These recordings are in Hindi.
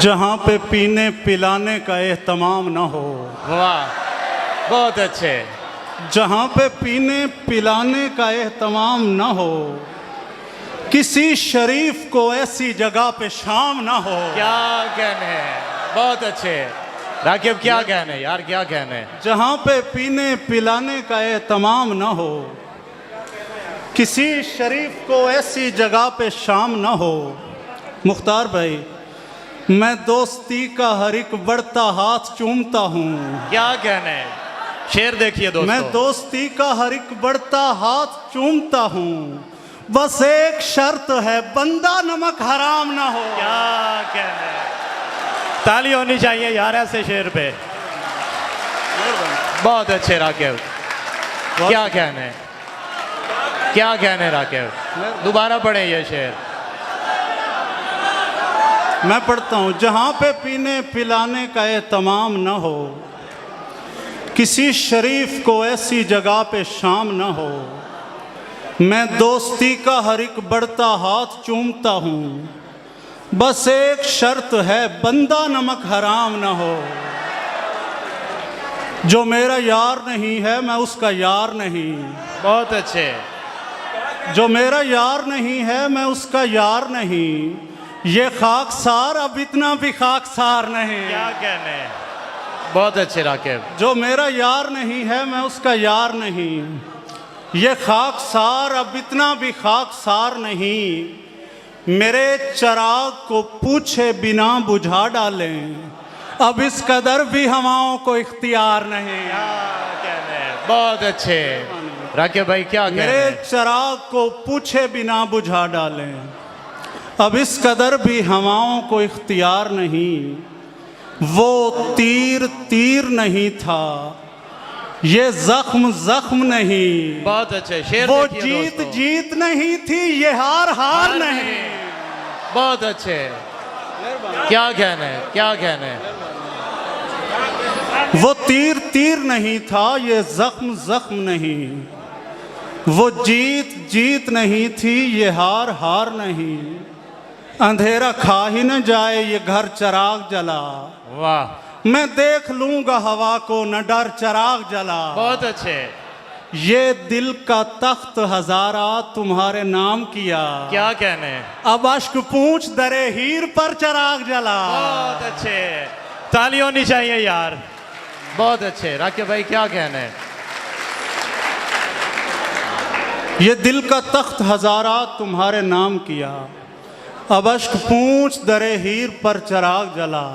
जहाँ पे पीने पिलाने का एहतमाम न हो। वाह, बहुत अच्छे। जहाँ पे पीने पिलाने का एहतमाम न हो, किसी शरीफ को ऐसी जगह पे शाम ना हो। क्या कहने हैं, बहुत अच्छे। राकिब क्या कहने यार, क्या कहने। जहाँ पे पीने पिलाने का एहतमाम न हो, किसी शरीफ को ऐसी जगह पे शाम न हो। मुख्तार भाई, मैं दोस्ती का हर एक बढ़ता हाथ चूमता हूँ। क्या कहने, शेर देखिए दोस्तों। मैं दोस्ती का हर एक बढ़ता हाथ चूमता हूँ, बस एक शर्त है, बंदा नमक हराम ना हो। क्या कहने, ताली होनी चाहिए यार ऐसे शेर पे। बहुत अच्छे राकिब, क्या कहने, क्या कहने राकिब, दोबारा पढ़े ये शेर। मैं पढ़ता हूँ। जहाँ पे पीने पिलाने का एहतमाम न हो, किसी शरीफ को ऐसी जगह पे शाम न हो। मैं दोस्ती का हर एक बढ़ता हाथ चूमता हूँ, बस एक शर्त है, बंदा नमक हराम न हो। जो मेरा यार नहीं है मैं उसका यार नहीं। बहुत अच्छे। जो मेरा यार नहीं है मैं उसका यार नहीं, ये खाकसार अब इतना भी खाकसार नहीं। क्या कहने, बहुत अच्छे राकिब। जो मेरा यार नहीं है मैं उसका यार नहीं, ये खाकसार अब इतना भी खाकसार नहीं। मेरे चिराग को पूछे बिना बुझा डालें, अब इस कदर भी हवाओं को इख्तियार नहीं। क्या कहने, बहुत अच्छे राकिब भाई, क्या कहने। मेरे चिराग को पूछे बिना बुझा डालें, अब इस कदर भी हवाओं को इख्तियार नहीं। वो तीर तीर नहीं था, ये जख्म जख्म नहीं। बहुत अच्छे शेर। वो देखिए जीत दोस्तों। जीत नहीं थी, ये हार हार नहीं। बहुत अच्छे, क्या कहने, क्या कहने। वो तीर तीर नहीं था, ये जख्म जख्म नहीं। वो जीत जीत नहीं थी, ये हार हार नहीं। अंधेरा खा ही न जाए ये घर चिराग जला, वाह, मैं देख लूंगा हवा को न डर चिराग जला। बहुत अच्छे। ये दिल का तख्त हजारा तुम्हारे नाम किया, क्या कहने, अब अश्क पूछ दरे हीर पर चिराग जला। बहुत अच्छे, ताली होनी चाहिए यार। बहुत अच्छे राकिब भाई, क्या कहने। ये दिल का तख्त हजारा तुम्हारे नाम किया, अब अश्क पूछ दरे हीर पर चिराग जला।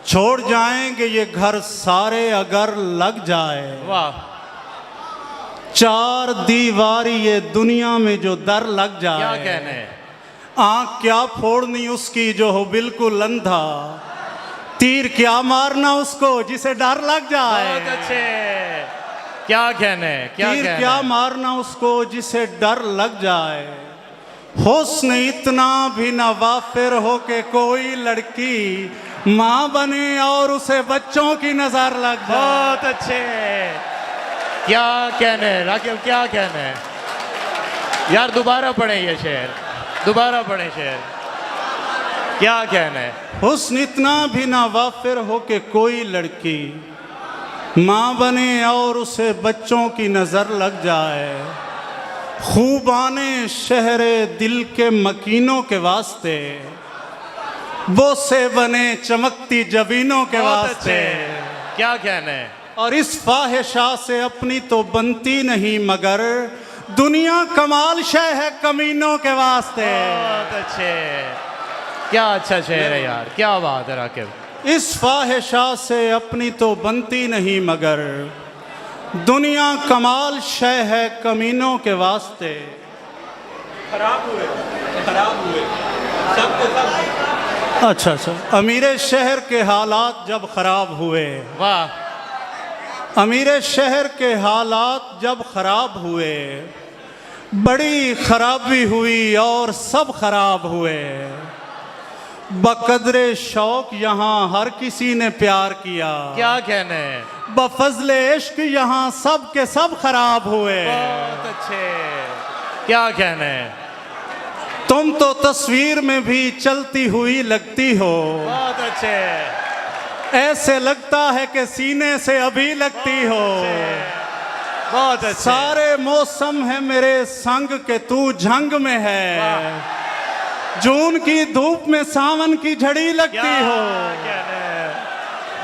छोड़ जाएंगे ये घर सारे अगर लग जाए, वाह, चार दीवारी ये दुनिया में जो दर लग जाए। क्या कहने, आँख क्या फोड़नी उसकी जो हो बिल्कुल अंधा, तीर क्या मारना उसको जिसे डर लग जाए। बहुत अच्छे, क्या कहने, क्या तीर कहने। क्या मारना उसको जिसे डर लग जाए। हुस्न इतना भी न वाफिर हो के कोई लड़की माँ बने और उसे बच्चों की नजर लग जाए। बहुत अच्छे, क्या कहने राकिब, क्या कहने। यार दोबारा पढ़े ये शेर, दोबारा पढ़े शेर। क्या कहने। हुस्न इतना भी न वाफिर हो के कोई लड़की माँ बने और उसे बच्चों की नजर लग जाए। खूबाने शहरे दिल के मकीनों के वास्ते, वो से बने चमकती जबीनों के वास्ते। क्या कहने। और इस फाहिशा से अपनी तो बनती नहीं, मगर दुनिया कमाल शय है कमीनों के वास्ते। बहुत अच्छे, क्या अच्छा शेर है यार, क्या बात है राकिब। इस फाहिशा से अपनी तो बनती नहीं, मगर दुनिया कमाल शय है कमीनों के वास्ते। खराब हुए सब के सब। अच्छा अच्छा। अमीरे शहर के हालात जब खराब हुए, वाह, अमीरे शहर के हालात जब खराब हुए, बड़ी खराबी हुई और सब खराब हुए। बकदरे शौक यहाँ हर किसी ने प्यार किया, क्या कहने। बफजले इश्क यहाँ सब के सब खराब हुए। बहुत अच्छे, क्या कहने। तुम तो तस्वीर में भी चलती हुई लगती हो, बहुत अच्छे, ऐसे लगता है कि सीने से अभी लगती हो। बहुत अच्छे। सारे मौसम है मेरे संग के तू झंग में है, जून की धूप में सावन की झड़ी लगती हो।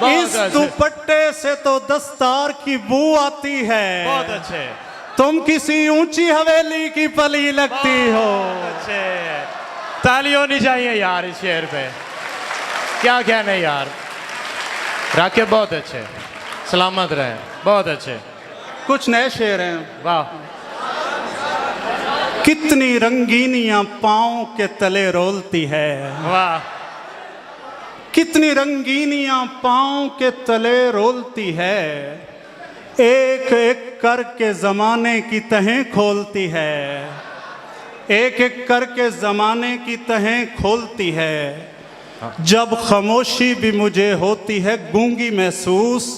इस दुपट्टे से तो दस्तार की बू आती है, बहुत अच्छे। तुम किसी ऊंची हवेली की पली लगती हो। अच्छे, ताली होनी चाहिए यार इस शेर पे, क्या कहने यार। राकिब बहुत अच्छे, सलामत रहे, बहुत अच्छे। कुछ नए शेर हैं। वाह, कितनी रंगीनियां पाँव के तले रोलती है, वाह, कितनी रंगीनियां पाँव के तले रोलती है, एक एक करके जमाने की तहें खोलती है, एक एक करके जमाने की तहें खोलती है। जब खामोशी भी मुझे होती है गूंगी महसूस,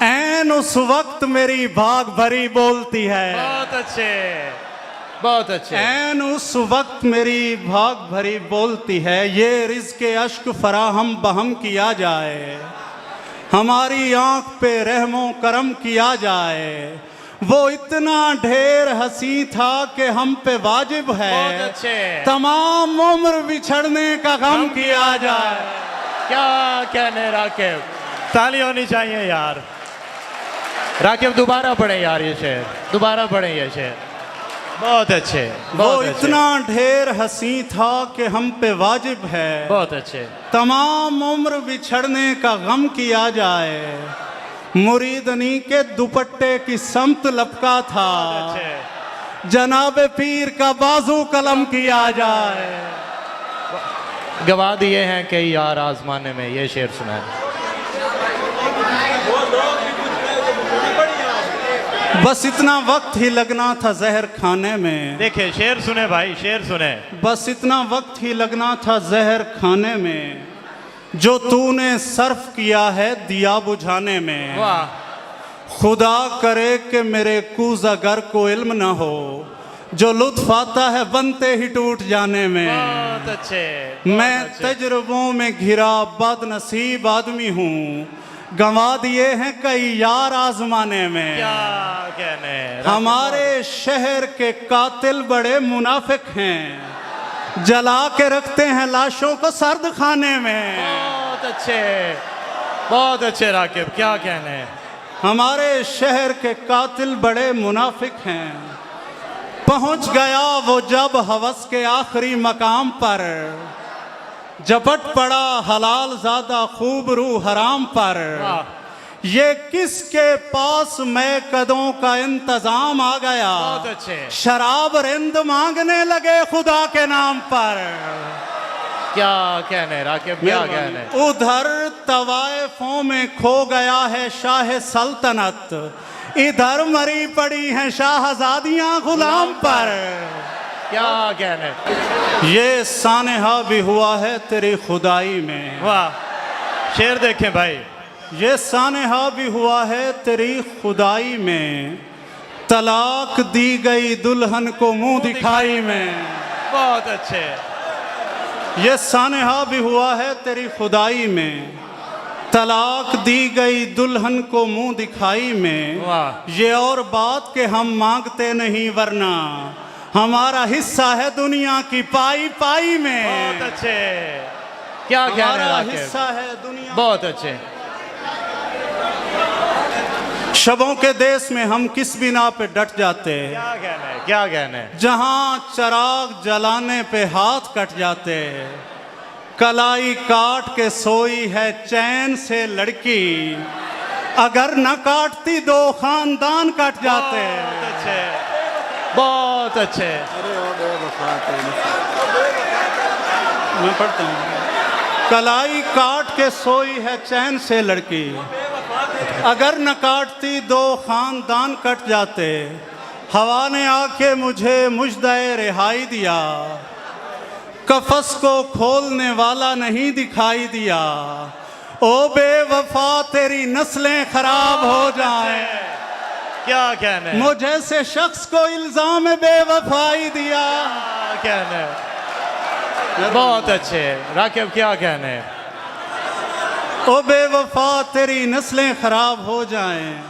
ऐन उस वक्त मेरी भाग भरी बोलती है। बहुत अच्छे, बहुत अच्छे। ऐन उस वक्त मेरी भाग भरी बोलती है। ये रिज़्क़े अश्क फराहम बहम किया जाए, हमारी आंख पे रहमो करम किया जाए। वो इतना ढेर हंसी था कि हम पे वाजिब है, बहुत अच्छे। तमाम उम्र बिछड़ने का गम किया जाए। क्या कहने राकिब, ताली होनी चाहिए यार। राकिब दोबारा पढ़े यार ये शेर, दोबारा पढ़े ये शेर, बहुत अच्छे। वो बहुत अच्छे, इतना ढेर हंसी था कि हम पे वाजिब है, बहुत अच्छे। तमाम उम्र बिछड़ने का गम किया जाए। मुरीदनी के दुपट्टे की समत लपका था, अच्छे। जनाब पीर का बाजू कलम किया जाए। गवा दिए हैं कई यार आजमाने में, ये शेर सुना है। बस इतना वक्त ही लगना था जहर खाने में, देखे शेर सुने भाई, शेर सुने। बस इतना वक्त ही लगना था जहर खाने में, जो तूने सर्फ किया है दिया बुझाने में। वाह, खुदा करे कि मेरे कूज़ागर को इल्म न हो, जो लुत्फ आता है बनते ही टूट जाने में। बहुत अच्छे। मैं तजुर्बों में घिरा बदनसीब आदमी हूँ, गंवा दिए हैं कई यार आजमाने में। क्या कहने, हमारे शहर के कातिल बड़े मुनाफिक हैं, जला के रखते हैं लाशों को सर्द खाने में। बहुत अच्छे, बहुत अच्छे राकिब, क्या कहने। हमारे शहर के कातिल बड़े मुनाफिक हैं, पहुंच गया वो जब हवस के आखिरी मकाम पर, झपट पड़ा हलाल ज़्यादा खूब रू हराम पर। ये किसके पास मैं कदों का इंतजाम आ गया, बहुत अच्छे। शराब रिंद मांगने लगे खुदा के नाम पर। क्या कहने राकिब, क्या कहने। उधर तवाइफों में खो गया है शाह सल्तनत, इधर मरी पड़ी हैं शाहजादियां गुलाम पर। क्या कहने। ये सानेहा भी हुआ है तेरी खुदाई में। वाह, शेर देखें भाई। ये सानेहा भी हुआ है तेरी खुदाई में, तलाक दी गई दुल्हन को मुंह दिखाई में। बहुत अच्छे। ये सानेहा भी हुआ है तेरी खुदाई में, तलाक दी गई दुल्हन को मुंह दिखाई में। वाह, ये और बात के हम मांगते नहीं वरना हमारा हिस्सा है दुनिया की पाई पाई में। बहुत अच्छे। क्या कहने हमारा राकिब, हिस्सा है दुनिया। बहुत अच्छे। शबों के देश में हम किस बिना पे डट जाते, क्या कहने, क्या कहने। जहां चराग जलाने पे हाथ कट जाते। कलाई काट के सोई है चैन से लड़की, अगर न काटती दो खानदान कट जाते। बहुत अच्छे, बहुत अच्छे। मैं पढ़ता हूँ। कलाई काट के सोई है चैन से लड़की, अगर न काटती दो खानदान कट जाते। हवा ने आके मुझे मुजदे रिहाई दिया, कफस को खोलने वाला नहीं दिखाई दिया। ओ बेवफा तेरी नस्लें खराब हो जाएं, क्या कहने। मुझे से शख्स को इल्जाम बेवफाई दिया। क्या कहने। बहुत अच्छे राकिब, क्या कहने। ओ बेवफा तेरी नस्लें खराब हो जाएं,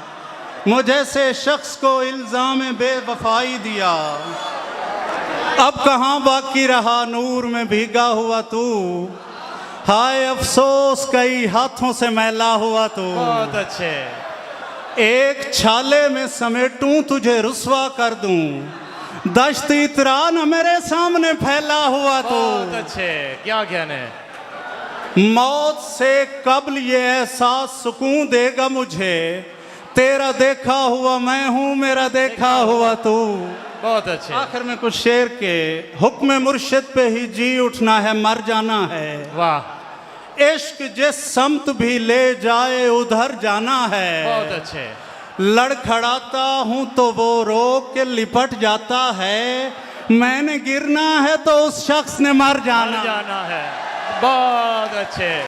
मुझे से शख्स को इल्जाम बेवफाई दिया। अब कहाँ बाकी रहा नूर में भीगा हुआ तू, हाय अफसोस कई हाथों से मैला हुआ तू। बहुत अच्छे। एक छाले में समेटूं तुझे रुस्वा कर दूं, दश्त इतरा न मेरे सामने फैला हुआ तू। बहुत अच्छे, क्या कहने। मौत से कब्ल ये एहसास सुकून देगा मुझे, तेरा देखा हुआ मैं हूँ मेरा देखा हुआ तू। बहुत अच्छे। आखिर में कुछ शेर के हुक्म मुर्शिद पे ही जी उठना है मर जाना है। वाह। इश्क जिस समत भी ले जाए उधर जाना है। बहुत अच्छे। लड़खड़ाता हूँ तो वो रोक के लिपट जाता है, मैंने गिरना है तो उस शख्स ने मर जाना है। बहुत अच्छे।